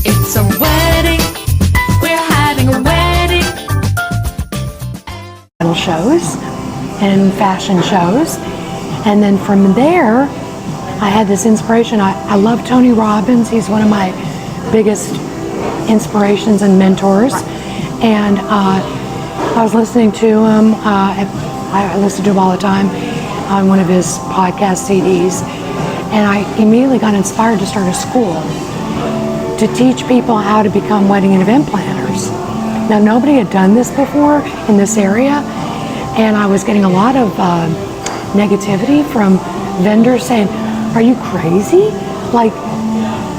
It's a wedding. We're having a wedding. Shows and fashion shows, and then from there I had this inspiration. I love Tony Robbins. He's one of my biggest inspirations and mentors, and I was listening to him. I listen to him all the time on one of his podcast CDs, and I immediately got inspired to start a school to teach people how to become wedding and event planners. Now, nobody had done this before in this area, and I was getting a lot of negativity from vendors saying, "Are you crazy? Like,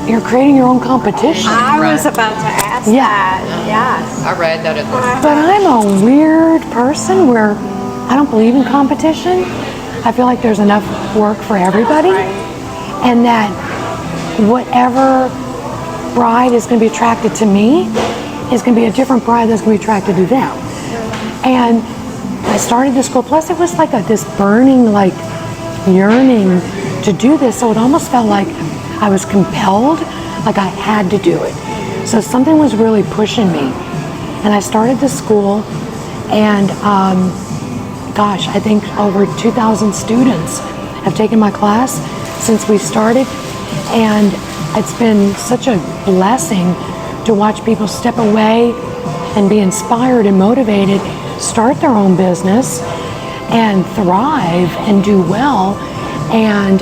you're creating your own competition." I was about to ask that. Yes. I read that at the But I'm a weird person where I don't believe in competition. I feel like there's enough work for everybody, and that whatever bride is going to be attracted to me is going to be a different bride that's going to be attracted to them. And I started the school, plus it was like this burning, like, yearning to do this, so it almost felt like I was compelled, like I had to do it. So something was really pushing me, and I started the school, and gosh, I think over 2,000 students have taken my class since we started, and it's been such a blessing to watch people step away and be inspired and motivated, start their own business and thrive and do well, and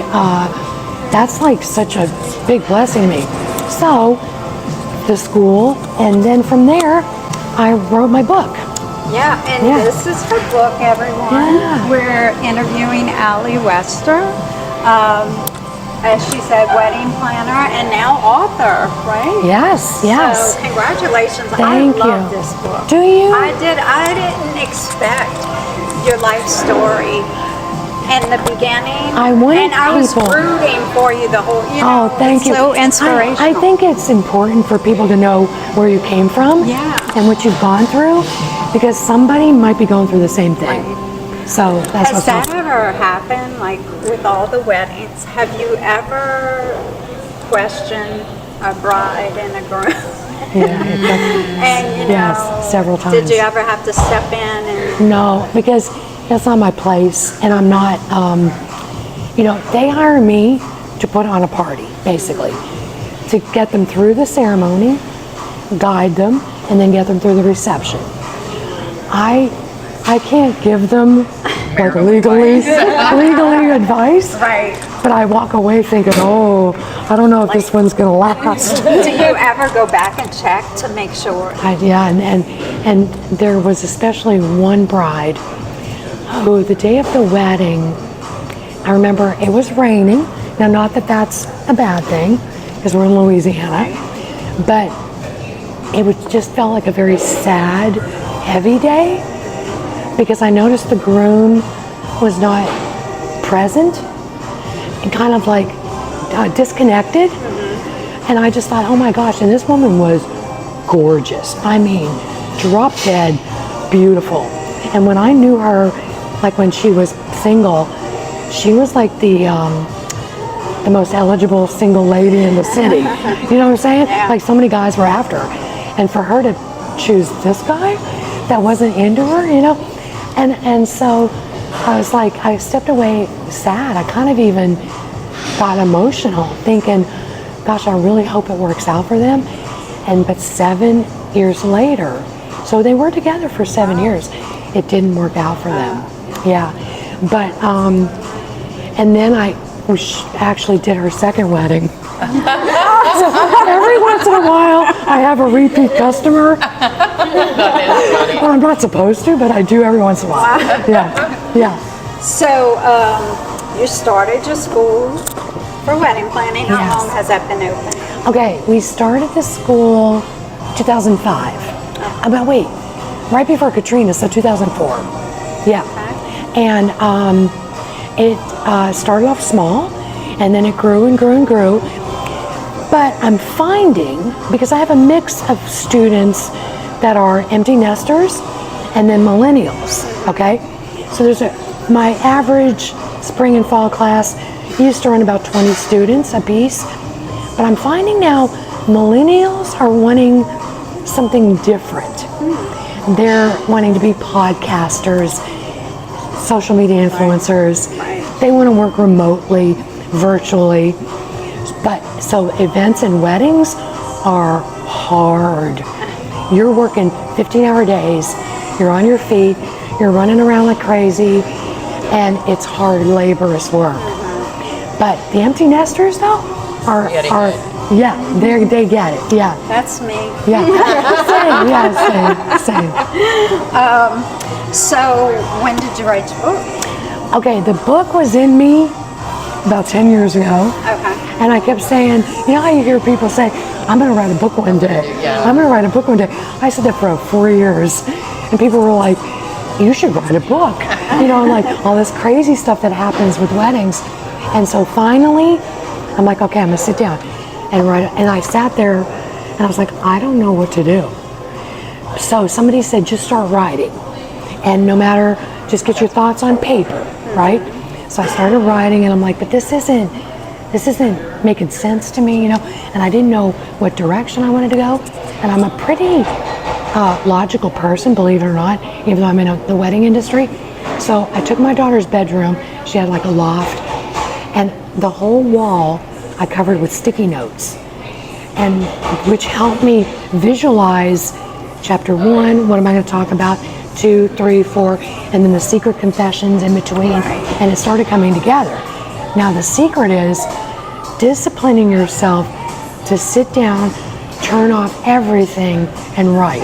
that's like such a big blessing to me. So the school, and then from there I wrote my book. Yeah, and this is her book, everyone. Yeah. We're interviewing Allie Wester. As she said, wedding planner and now author, right? Yes, yes. So congratulations. Thank I love you. this book. Do you? I did. I didn't expect your life story in the beginning. I wanted and I was people- rooting for you the whole, Oh, thank it's you. so inspirational. I think it's important for people to know where you came from and what you've gone through, because somebody might be going through the same thing. So that's Has what's that awesome. ever happened, like with all the weddings? Have you ever questioned a bride and a groom? And Yes, several times. Did you ever have to step in and? No, because that's not my place, and I'm not, they hire me to put on a party, basically, to get them through the ceremony, guide them, and then get them through the reception. I can't give them like legally advice, Right. but I walk away thinking, oh, I don't know if this one's gonna last. Do you ever go back and check to make sure? And there was especially one bride who, the day of the wedding, I remember it was raining. Now, not that that's a bad thing, because we're in Louisiana, but it just felt like a very sad, heavy day, because I noticed the groom was not present and kind of like disconnected. And I just thought, oh my gosh, and this woman was gorgeous. I mean, drop dead beautiful. And when I knew her, like when she was single, she was like the most eligible single lady in the city. You know what I'm saying? Like, so many guys were after her. And for her to choose this guy that wasn't into her, and so I was like, I stepped away sad. I kind of even got emotional, thinking, gosh, I really hope it works out for them. But 7 years later, so they were together for 7 years, it didn't work out for them. Yeah, but and then I actually did her second wedding. So every once in a while, I have a repeat customer. Well, I'm not supposed to, but I do every once in a while. Yeah. So you started your school for wedding planning. How Yes. long has that been open? Okay, we started the school 2005. Right before Katrina, so 2004. Yeah. And it started off small, and then it grew and grew and grew. But I'm finding, because I have a mix of students that are empty nesters and then millennials, okay? So my average spring and fall class used to run about 20 students a piece, but I'm finding now millennials are wanting something different. They're wanting to be podcasters, social media influencers. They want to work remotely, virtually. But so events and weddings are hard. You're working 15-hour days. You're on your feet. You're running around like crazy, and it's hard, laborious work. But the empty nesters, though, are yeah, they get it. Yeah. That's me. Yeah. Same. So when did you write your book? Okay, the book was in me about 10 years ago. Okay. And I kept saying, you know how you hear people say, I'm going to write a book one day. I'm going to write a book one day. I said that for 4 years. And people were like, you should write a book. You know, like all this crazy stuff that happens with weddings. And so finally, I'm like, okay, I'm going to sit down and write it. And I sat there and I was like, I don't know what to do. So somebody said, just start writing. And no matter, just get your thoughts on paper, right? So I started writing and I'm like, but this isn't making sense to me, you know? And I didn't know what direction I wanted to go. And I'm a pretty logical person, believe it or not, even though I'm in the wedding industry. So I took my daughter's bedroom. She had like a loft. And the whole wall I covered with sticky notes, and which helped me visualize chapter 1, what am I going to talk about, 2, 3, 4, and then the secret confessions in between, and it started coming together. Now the secret is disciplining yourself to sit down, turn off everything, and write.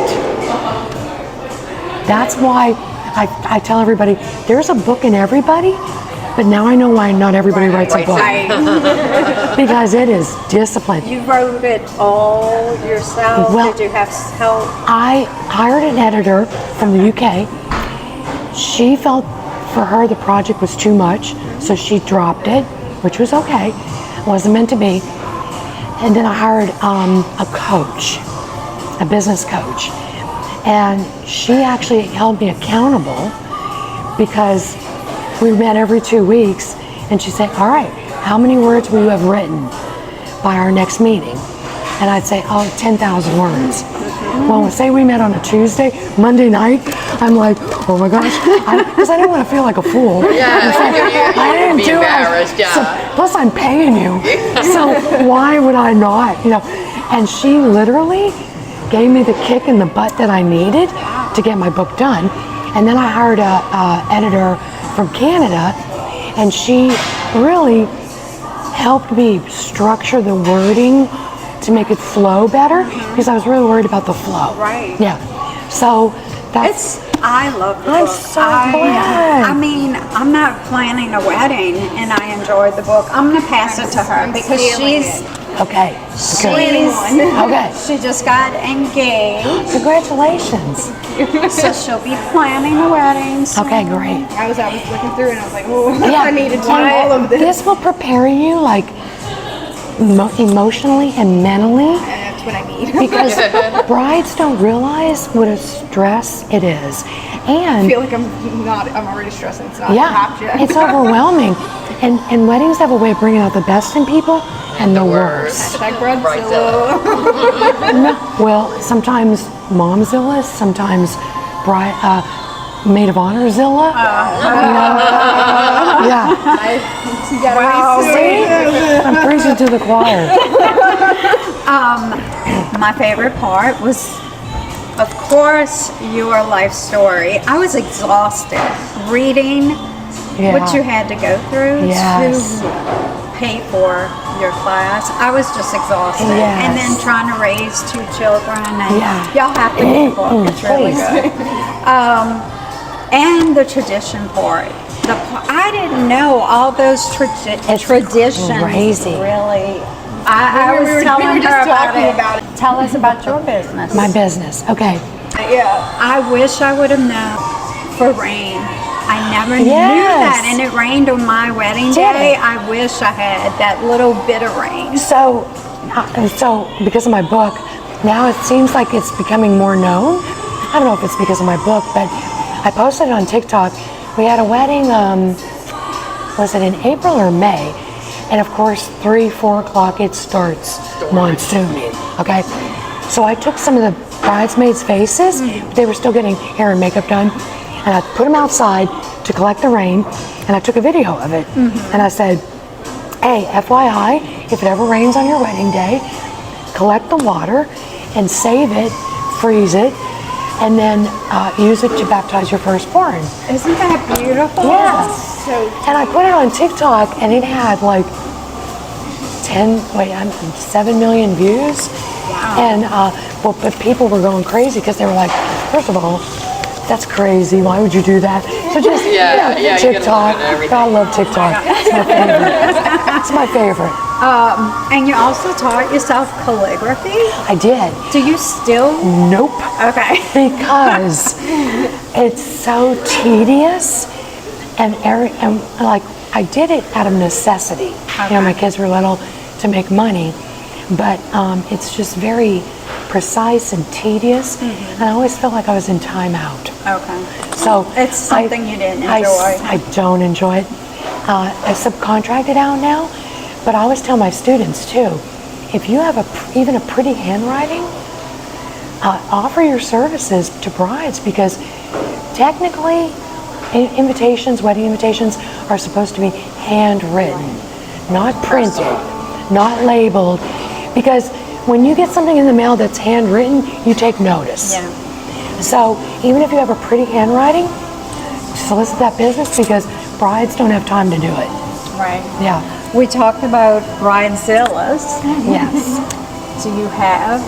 That's why I tell everybody, there's a book in everybody, but now I know why not everybody writes a book. Because it is discipline. You wrote it all yourself? Well, did you have help? I hired an editor from the UK. She felt for her the project was too much, so she dropped it, which was okay. It wasn't meant to be. And then I hired a coach, a business coach. And she actually held me accountable because we met every 2 weeks, and she'd say, all right, how many words will you have written by our next meeting? And I'd say, 10,000 words. Well, say we met on a Tuesday, Monday night, I'm like, oh my gosh, because I didn't want to feel like a fool. I didn't be do embarrassed, it. So, plus I'm paying you, so why would I not? You know, and she literally gave me the kick in the butt that I needed to get my book done. And then I hired a editor from Canada, and she really helped me structure the wording to make it flow better, because I was really worried about the flow. Right. Yeah. So that's. I love the I'm book. so glad. I mean, I'm not planning a wedding, and I enjoyed the book. I'm gonna pass it to her because she's Okay. Okay. she just got engaged, Congratulations. so she'll be planning a wedding. soon. Okay, great. I was looking through and I was like, oh, Yeah. I needed to know And all of this. This will prepare you like emotionally and mentally. That's what I need. Because brides don't realize what a stress it is. And I feel like I'm already stressing. It's not yeah, happened yet. it's overwhelming. And weddings have a way of bringing out the best in people and the worst. Hashtag Bridezilla. No, well, sometimes momzilla, sometimes maid of honorzilla. You know? Yeah. You gotta Wow. read through it. I'm preaching to the choir. My favorite part was, of course, your life story. I was exhausted reading what you had to go through Yes. to pay for your class. I was just exhausted. Yes. And then trying to raise 2 children. And Yeah. y'all have to get the book. It's really Please. good. And the tradition part. I didn't know all those traditions. crazy. Really. I We were was telling just her about talking it. about it. Tell us about your business. My business. Okay. Yeah. I wish I would have known for rain. I never knew Yes. that, and it rained on my wedding Did day. it? I wish I had that little bit of rain. So because of my book, now it seems like it's becoming more known. I don't know if it's because of my book, but I posted it on TikTok. We had a wedding, was it in April or May? And of course, 3, 4 o'clock, it starts monsooning, okay? So I took some of the bridesmaids' faces, but they were still getting hair and makeup done, and I put them outside to collect the rain, and I took a video of it, and I said, hey, FYI, if it ever rains on your wedding day, collect the water and save it, freeze it, and then use it to baptize your firstborn. Isn't that beautiful? Yeah. So And I put it on TikTok, and it had like 7 million views. Wow. And but people were going crazy because they were like, first of all, that's crazy. Why would you do that? So just Yeah, you get TikTok. a little bit of everything. I love TikTok. It's my favorite. It's my favorite. And you also taught yourself calligraphy? I did. Do you still? Nope. Okay. Because it's so tedious, and like I did it out of necessity. You know, my kids were little to make money, but it's just very precise and tedious, and I always felt like I was in timeout. Okay. So It's something you didn't enjoy. I don't enjoy it. I subcontract it out now, but I always tell my students too, if you have even a pretty handwriting, offer your services to brides, because technically invitations, wedding invitations, are supposed to be handwritten, not printed, not labeled, because when you get something in the mail that's handwritten, you take notice. Yeah. So even if you have a pretty handwriting, solicit that business, because brides don't have time to do it. Right. Yeah. We talked about bridezillas. Yes. Do you have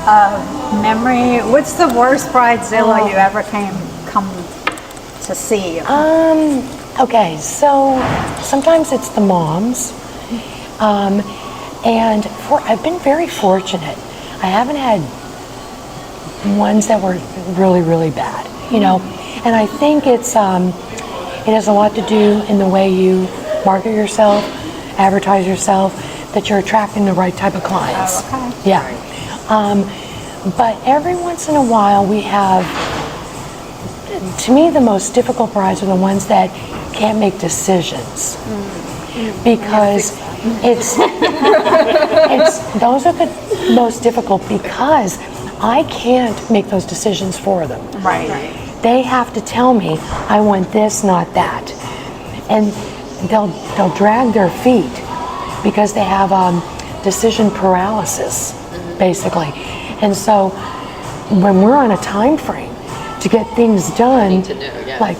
a memory? What's the worst bridezilla you ever come to see? Okay, so sometimes it's the moms. And I've been very fortunate. I haven't had ones that were really, really bad, you know. And I think it has a lot to do in the way you market yourself, advertise yourself, that you're attracting the right type of clients. Oh, okay. Yeah. But every once in a while we have, to me, the most difficult brides are the ones that can't make decisions. Because those are the most difficult, because I can't make those decisions for them. Right. They have to tell me, I want this, not that. And they'll drag their feet because they have decision paralysis, basically. And so when we're on a time frame to get things done, need to know, yeah. like,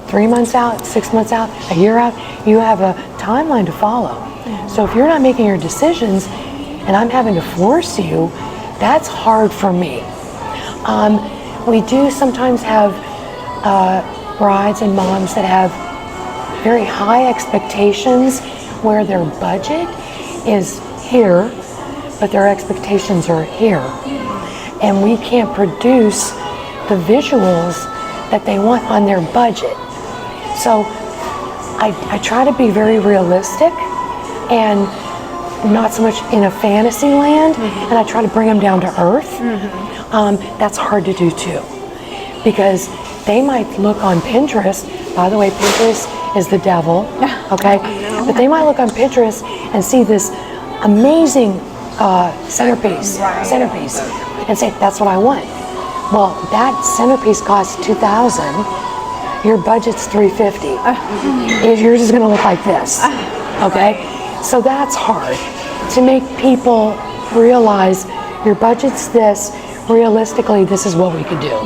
3 months out, 6 months out, a year out, you have a timeline to follow. So if you're not making your decisions and I'm having to force you, that's hard for me. We do sometimes have brides and moms that have very high expectations where their budget is here, but their expectations are here. And we can't produce the visuals that they want on their budget. So I try to be very realistic and not so much in a fantasy land, and I try to bring them down to earth. That's hard to do too, because they might look on Pinterest. By the way, Pinterest is the devil, okay? But they might look on Pinterest and see this amazing centerpiece, and say, that's what I want. Well, that centerpiece costs $2,000. Your budget's $350. Yours is going to look like this, okay? So that's hard to make people realize your budget's this. Realistically, this is what we could do.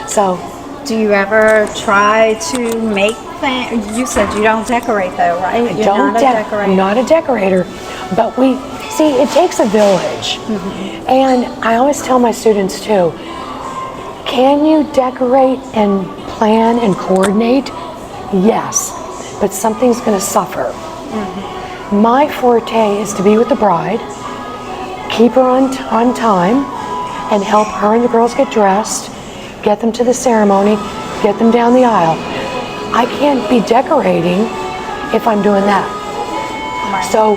So, Do you ever try to make things? You said you don't decorate though, right? You're not a decorator. I'm not a decorator, but it takes a village. And I always tell my students too, can you decorate and plan and coordinate? Yes, but something's going to suffer. My forte is to be with the bride, keep her on time, and help her and the girls get dressed, get them to the ceremony, get them down the aisle. I can't be decorating if I'm doing that. So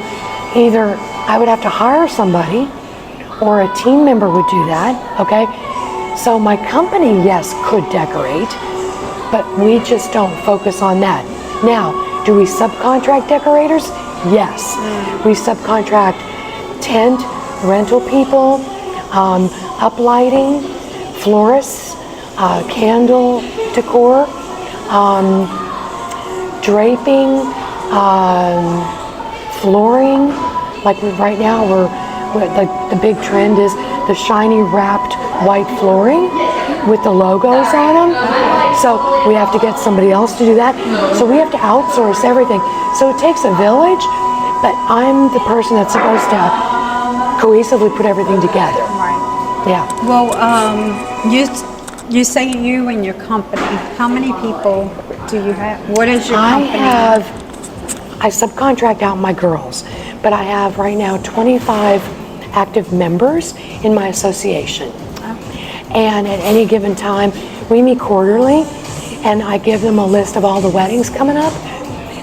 either I would have to hire somebody, or a team member would do that, okay? So my company, yes, could decorate, but we just don't focus on that. Now, do we subcontract decorators? Yes. We subcontract tent, rental people, uplighting, florists, candle decor, draping, flooring. Like right now, we're like the big trend is the shiny wrapped white flooring with the logos on them. So we have to get somebody else to do that. So we have to outsource everything. So it takes a village, but I'm the person that's supposed to cohesively put everything together. Right. Yeah. Well, you say you and your company. How many people do you have? What is your company? I subcontract out my girls, but I have right now 25 active members in my association. And at any given time, we meet quarterly, and I give them a list of all the weddings coming up.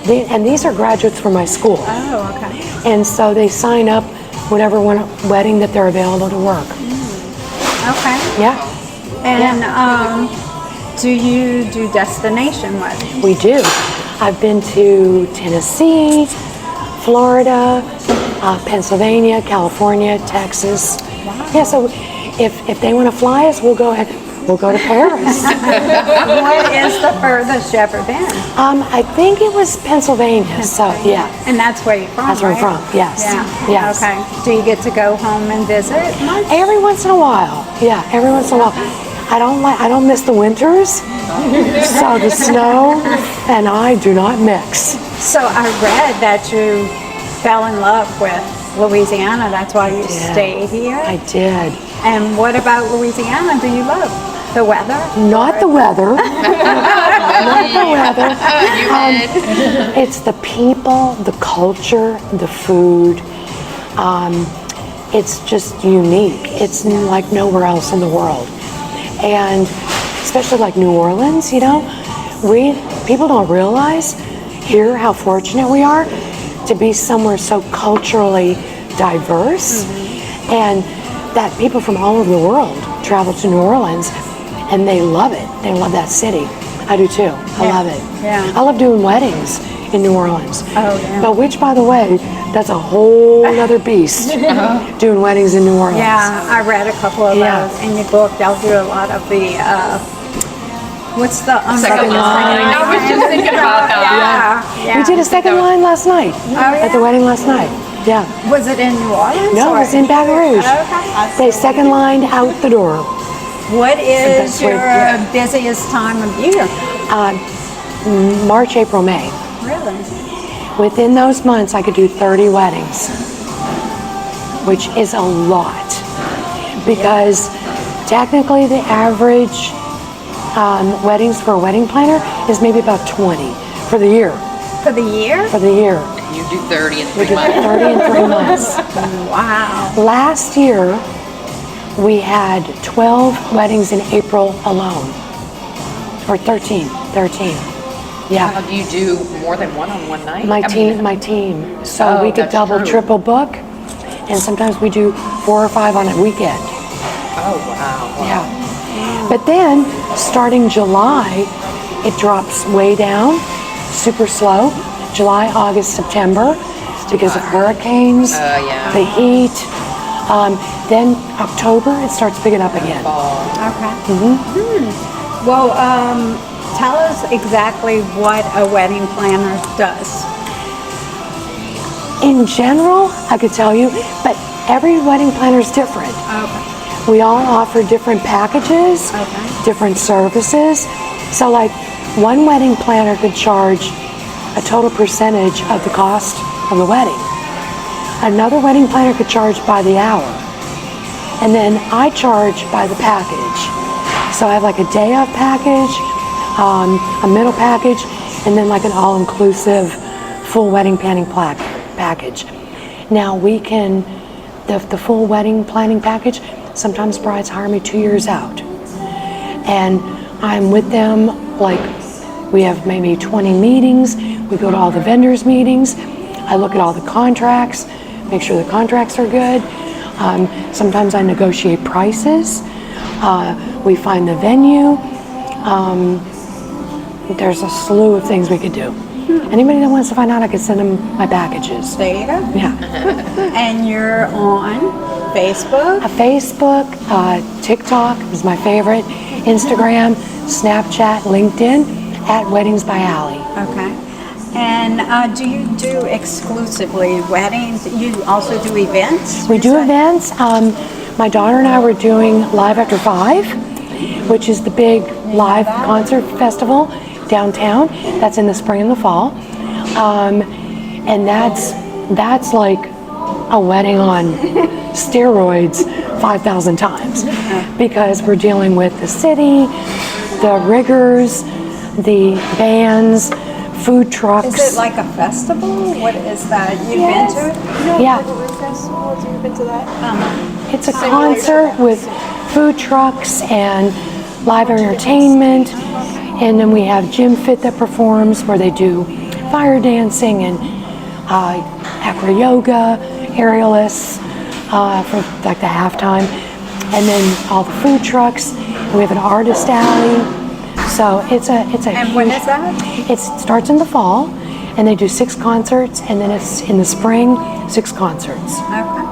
And these are graduates from my school. Oh, okay. And so they sign up whatever wedding that they're available to work. Okay. Yeah, And do you do destination weddings? we do. I've been to Tennessee, Florida, Pennsylvania, California, Texas. Wow. Yeah, so if they want to fly us, we'll go ahead. We'll go to Paris. What is the furthest you ever been? I think it was Pennsylvania. So yeah, And that's where you're from, that's where I'm right? from. Yes. Yeah. Yes. Okay. Do you get to go home and visit much? Every once in a while. Yeah, every once in a while. I don't miss the winters. So the snow and I do not mix. So I read that you fell in love with Louisiana. That's why you stayed here. I did. And what about Louisiana do you love? The weather? Not the weather. Not the weather. It's the people, the culture, the food. It's just unique. It's like nowhere else in the world. And especially like New Orleans, you know, people don't realize here how fortunate we are to be somewhere so culturally diverse, and that people from all over the world travel to New Orleans and they love it. They love that city. I do too. I love it. Yeah. I love doing weddings in New Orleans. Oh, yeah. But which, by the way, that's a whole other beast, doing weddings in New Orleans. Yeah, I read a couple of Yeah. those in your book. They'll do a lot of the, what's the Second line. I was just thinking about that. Yeah. We did a second line last night at the wedding last night. Yeah. Was it in New Orleans? No, or- it was in Baton Rouge. Okay. They second lined out the door. What is That's right, your yeah. busiest time of year? March, April, May. Really? Within those months, I could do 30 weddings, which is a lot. Because technically the average weddings for a wedding planner is maybe about 20 for the year. For the year? For the year. You do 30 in We 3 did months. 30 in 3 months. Wow. Last year, we had 12 weddings in April alone. Or 13. Yeah. How do you do more than one on one night? My I mean, team. So Oh, we could that's double, true. triple book, and sometimes we do 4 or 5 on a weekend. Oh, wow. Yeah. But then, starting July, it drops way down, super slow. July, August, September, because of hurricanes, yeah. the heat. Then October, it starts picking up again. Okay. Well, tell us exactly what a wedding planner does. In general, I could tell you, but every wedding planner is different. Okay. We all offer different packages, different services. So like one wedding planner could charge a total percentage of the cost of the wedding. Another wedding planner could charge by the hour. And then I charge by the package. So I have like a day of package, a middle package, and then like an all-inclusive full wedding planning package. Now we can, the full wedding planning package, sometimes brides hire me 2 years out. And I'm with them, like we have maybe 20 meetings, we go to all the vendors' meetings, I look at all the contracts, make sure the contracts are good. Sometimes I negotiate prices. We find the venue. There's a slew of things we could do. Anybody that wants to find out, I can send them my packages. There you go. Yeah. And you're on Facebook? Facebook, TikTok is my favorite, Instagram, Snapchat, LinkedIn, at Weddings by Allie. Okay. And do you do exclusively weddings? You also do events? We you do said? events. My daughter and I were doing Live After 5, which is the big live concert festival downtown. That's in the spring and the fall. And that's like a wedding on steroids 5,000 times, because we're dealing with the city, the riggers, the bands, food trucks. Is it like a festival? What is that? You've been to it? Yeah. Festivals, you've been to that? It's a concert with food trucks and live entertainment, and then we have Gym Fit that performs, where they do fire dancing and acro yoga, aerialists for like the halftime, and then all the food trucks. We have an artist alley, so it's a And huge, when is that? It starts in the fall, and they do 6 concerts, and then it's in the spring, 6 concerts. Okay.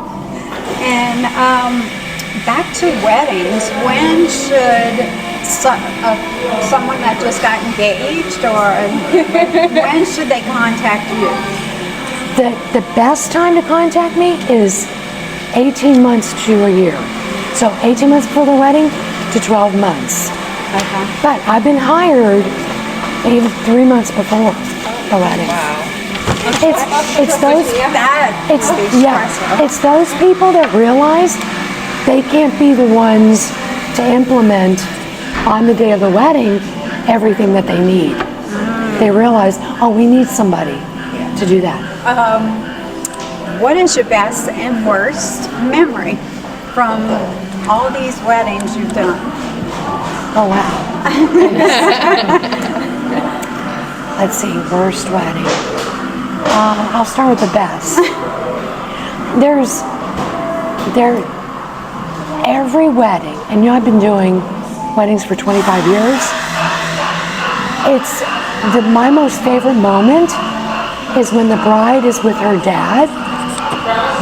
And back to weddings, when should someone that just got engaged, or when should they contact you? The best time to contact me is 18 months to a year. So 18 months before the wedding to 12 months. Okay. But I've been hired even 3 months before the wedding. It's those it's those people that realize they can't be the ones to implement on the day of the wedding everything that they need. They realize, oh, we need somebody to do that. What is your best and worst memory from all these weddings you've done? Oh, wow. Let's see, worst wedding. I'll start with the best. Every wedding, and I've been doing weddings for 25 years. My most favorite moment is when the bride is with her dad,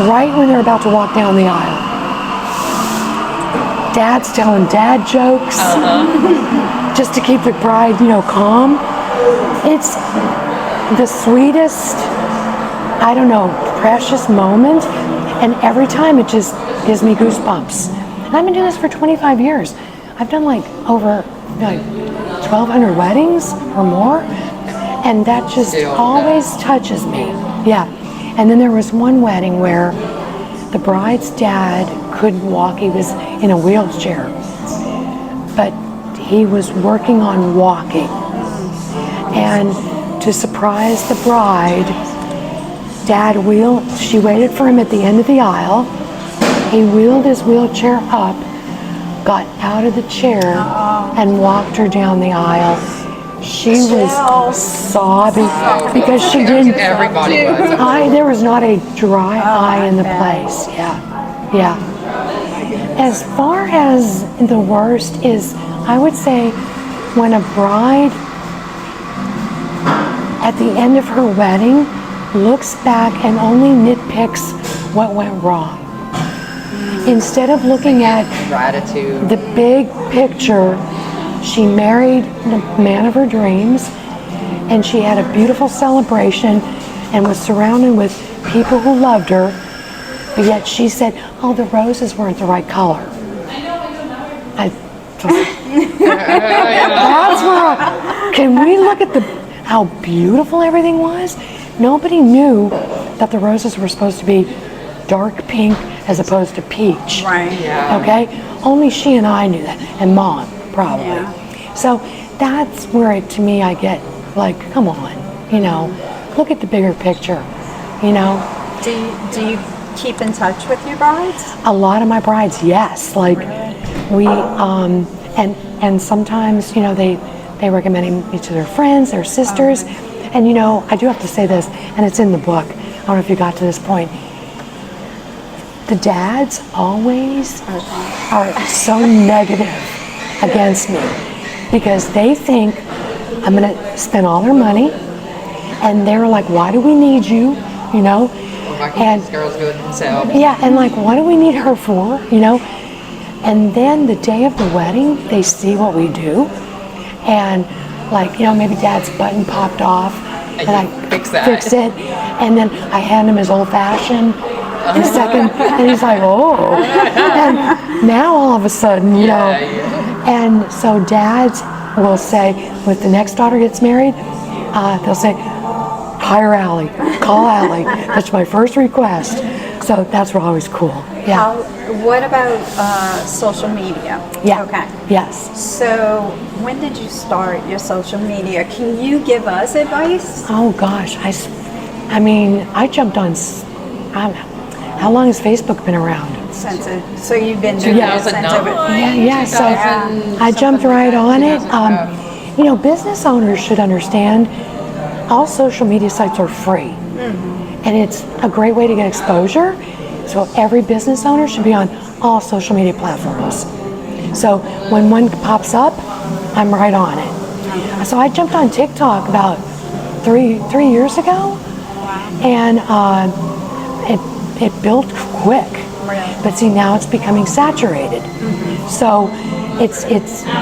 right when they're about to walk down the aisle. Dad's telling dad jokes, just to keep the bride, calm. It's the sweetest, precious moment, and every time it just gives me goosebumps. And I've been doing this for 25 years. I've done over 1,200 weddings or more, and that just always touches me. Yeah. And then there was one wedding where the bride's dad couldn't walk. He was in a wheelchair, but he was working on walking. And to surprise the bride, she waited for him at the end of the aisle. He wheeled his wheelchair up, got out of the chair, and walked her down the aisle. She was sobbing because she didn't. Everybody was. There was not a dry eye in the place. Yeah. As far as the worst is, I would say when a bride at the end of her wedding looks back and only nitpicks what went wrong. Instead of looking at Gratitude. the big picture, she married the man of her dreams, and she had a beautiful celebration and was surrounded with people who loved her, but yet she said, oh, the roses weren't the right color. That's where can we look at how beautiful everything was? Nobody knew that the roses were supposed to be dark pink as opposed to peach. Right. Yeah. Okay? Only she and I knew that, and Mom, probably. Yeah. So that's where to me I get come on, look at the bigger picture, Do you keep in touch with your brides? A lot of my brides, yes. We, and sometimes, they recommend me to their friends, their sisters. And I do have to say this, and it's in the book. I don't know if you got to this point. The dads always are so negative against me because they think I'm going to spend all their money And they're like, why do we need you? You know? And These girls do it themselves. yeah, and like, what do we need her for? You know? And then the day of the wedding, they see what we do. And like, you know, maybe dad's button popped off. And you fix that. Fix it. And then I hand him his old fashioned in a second. And he's like, oh. And now all of a sudden, you know. And so dads will say, when the next daughter gets married, they'll say, hire Allie, call Allie. That's my first request. So that's always cool. Yeah. What about social media? Yeah. Okay. Yes. So when did you start your social media? Can you give us advice? Oh gosh, I mean, I jumped on. How long has Facebook been around? So you've been doing it since 2009. Yeah. So I jumped right on it. You know, business owners should understand all social media sites are free, and it's a great way to get exposure. So every business owner should be on all social media platforms. So when one pops up, I'm right on it. So I jumped on TikTok about three years ago, and it built quick. But see, now it's becoming saturated. So it's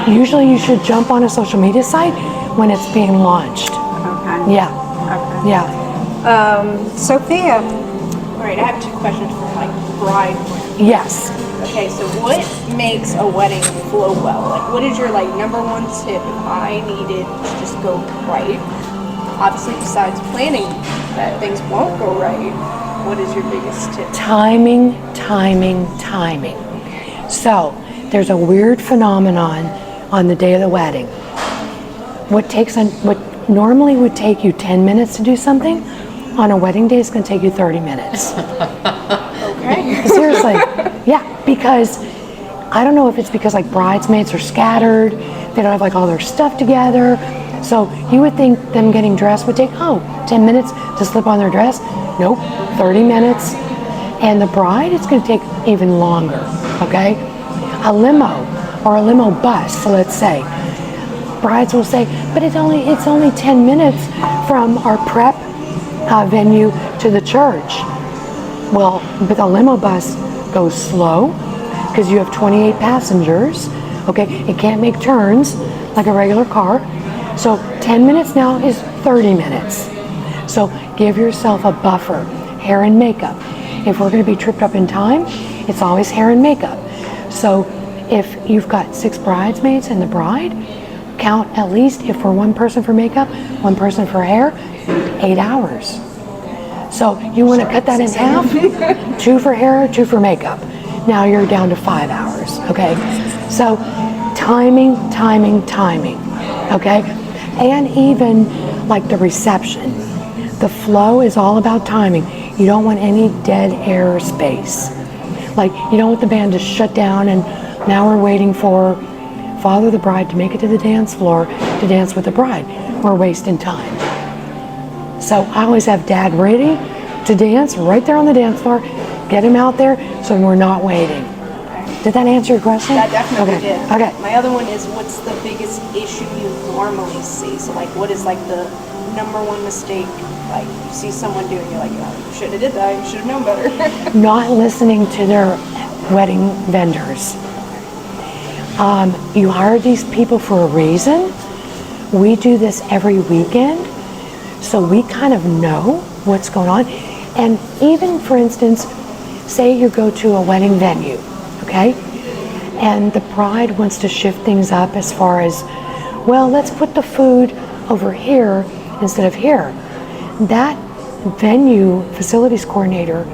usually you should jump on a social media site when it's being launched. Okay. Yeah. Yeah. Sophia. All right, I have two questions for like bride. Yes. Okay, so what makes a wedding flow well? Like, what is your like number one tip if I needed to just go right? Obviously, besides planning that things won't go right, what is your biggest tip? Timing. So there's a weird phenomenon on the day of the wedding. What normally would take you 10 minutes to do something, on a wedding day is going to take you 30 minutes. Okay. Seriously. Yeah, because I don't know if it's because like bridesmaids are scattered, they don't have like all their stuff together. So you would think them getting dressed would take 10 minutes to slip on their dress. Nope, 30 minutes. And the bride, it's going to take even longer, okay? A limo or a limo bus, so let's say. Brides will say, but it's only 10 minutes from our prep venue to the church. Well, but the limo bus goes slow because you have 28 passengers, okay? It can't make turns like a regular car. So 10 minutes now is 30 minutes. So give yourself a buffer. Hair and makeup. If we're going to be tripped up in time, it's always hair and makeup. So if you've got 6 bridesmaids and the bride, count at least, if for one person for makeup, one person for hair, 8 hours. So you want to cut that in half, 2 for hair, 2 for makeup. Now you're down to 5 hours, okay? So timing, okay? And even like the reception. The flow is all about timing. You don't want any dead air space. Like, you don't want the band to shut down and now we're waiting for father the bride to make it to the dance floor to dance with the bride. We're wasting time. So I always have dad ready to dance right there on the dance floor. Get him out there so we're not waiting. Did that answer your question? That definitely did. Okay. My other one is, what's the biggest issue you normally see? So like, what is like the number one mistake? Like, you see someone doing, you're like, oh, you shouldn't have did that. You should have known better. Not listening to their wedding vendors. You hire these people for a reason. We do this every weekend, so we kind of know what's going on. And even, for instance, say you go to a wedding venue, okay? And the bride wants to shift things up as far as, well, let's put the food over here instead of here. That venue facilities coordinator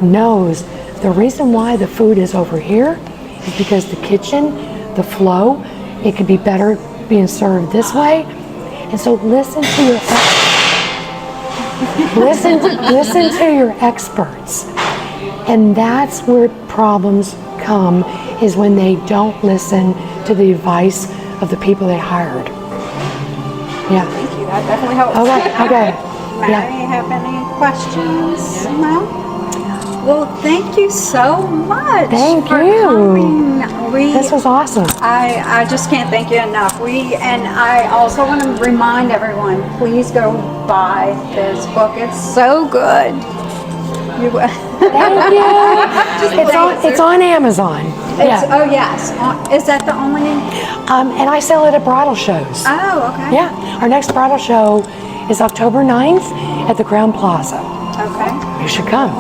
knows the reason why the food is over here is because the kitchen, the flow, it could be better being served this way. And so listen to your experts. And that's where problems come, is when they don't listen to the advice of the people they hired. Yeah. Thank you. That definitely helps. Okay. Larry, have any questions? No? Well, thank you so much Thank for you. coming. This was awesome. I just can't thank you enough. And I also want to remind everyone, please go buy this book. It's so good. Thank you. It's on Amazon. Oh yes. Is that the only name? And I sell it at bridal shows. Oh, okay. Yeah. Our next bridal show is October 9th at the Crown Plaza. Okay. You should come.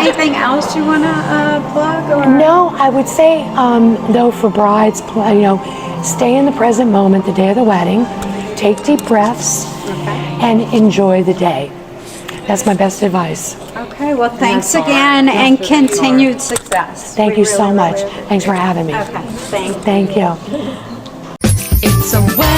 Anything else you want to plug? Or? No, I would say, though, for brides, stay in the present moment, the day of the wedding. Take deep breaths and enjoy the day. That's my best advice. Okay, well, thanks again and continued success. Thank you so much. Thanks for having me. Okay, thank you. Thank you. It's a wedding.